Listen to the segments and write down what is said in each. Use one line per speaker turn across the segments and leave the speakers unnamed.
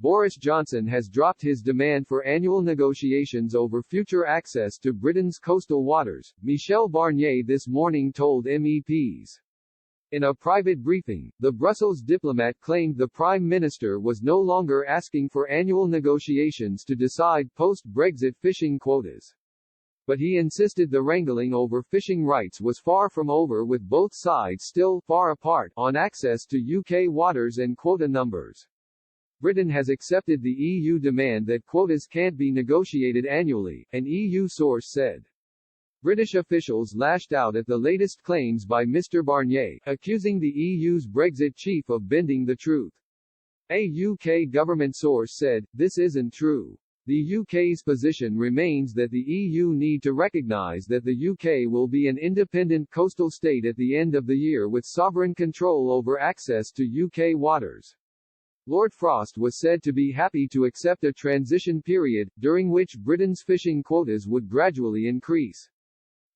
Boris Johnson has dropped his demand for annual negotiations over future access to Britain's coastal waters, Michel Barnier this morning told MEPs. In a private briefing, the Brussels diplomat claimed the Prime Minister was no longer asking for annual negotiations to decide post-Brexit fishing quotas. But he insisted the wrangling over fishing rights was far from over, with both sides still far apart on access to UK waters and quota numbers. Britain has accepted the EU demand that quotas can't be negotiated annually, an EU source said. British officials lashed out at the latest claims by Mr Barnier, accusing the EU's Brexit chief of bending the truth. A UK government source said, "This isn't true. The UK's position remains that the EU need to recognise that the UK will be an independent coastal state at the end of the year with sovereign control over access to UK waters." Lord Frost was said to be happy to accept a transition period, during which Britain's fishing quotas would gradually increase.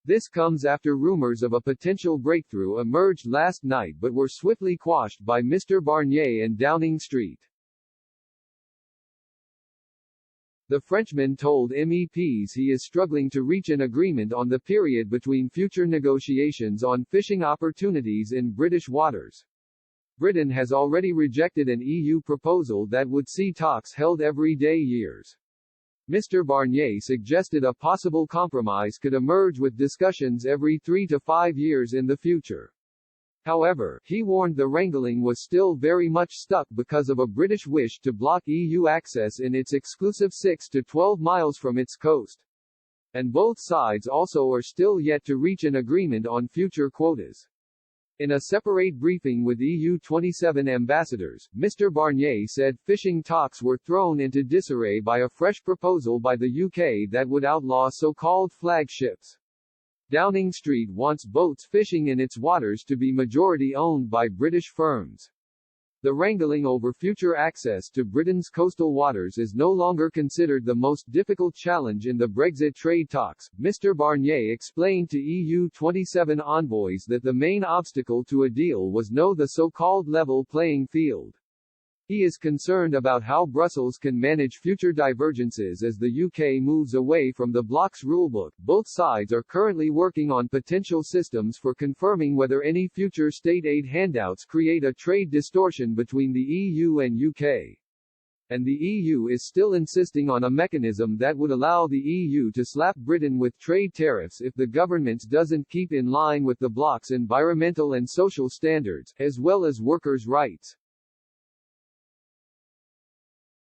This comes after rumours of a potential breakthrough emerged last night but were swiftly quashed by Mr Barnier and Downing Street. The Frenchman told MEPs he is struggling to reach an agreement on the period between future negotiations on fishing opportunities in British waters. Britain has already rejected an EU proposal that would see talks held every years. Mr Barnier suggested a possible compromise could emerge with discussions every 3 to 5 years in the future. However, he warned the wrangling was still very much stuck because of a British wish to block EU access in its exclusive 6 to 12 miles from its coast. And both sides also are still yet to reach an agreement on future quotas. In a separate briefing with EU 27 ambassadors, Mr Barnier said fishing talks were thrown into disarray by a fresh proposal by the UK that would outlaw so-called flagships. Downing Street wants boats fishing in its waters to be majority owned by British firms. The wrangling over future access to Britain's coastal waters is no longer considered the most difficult challenge in the Brexit trade talks. Mr Barnier explained to EU 27 envoys that the main obstacle to a deal was the so-called level playing field. He is concerned about how Brussels can manage future divergences as the UK moves away from the bloc's rulebook. Both sides are currently working on potential systems for confirming whether any future state aid handouts create a trade distortion between the EU and UK. And the EU is still insisting on a mechanism that would allow the EU to slap Britain with trade tariffs if the government doesn't keep in line with the bloc's environmental and social standards, as well as workers' rights.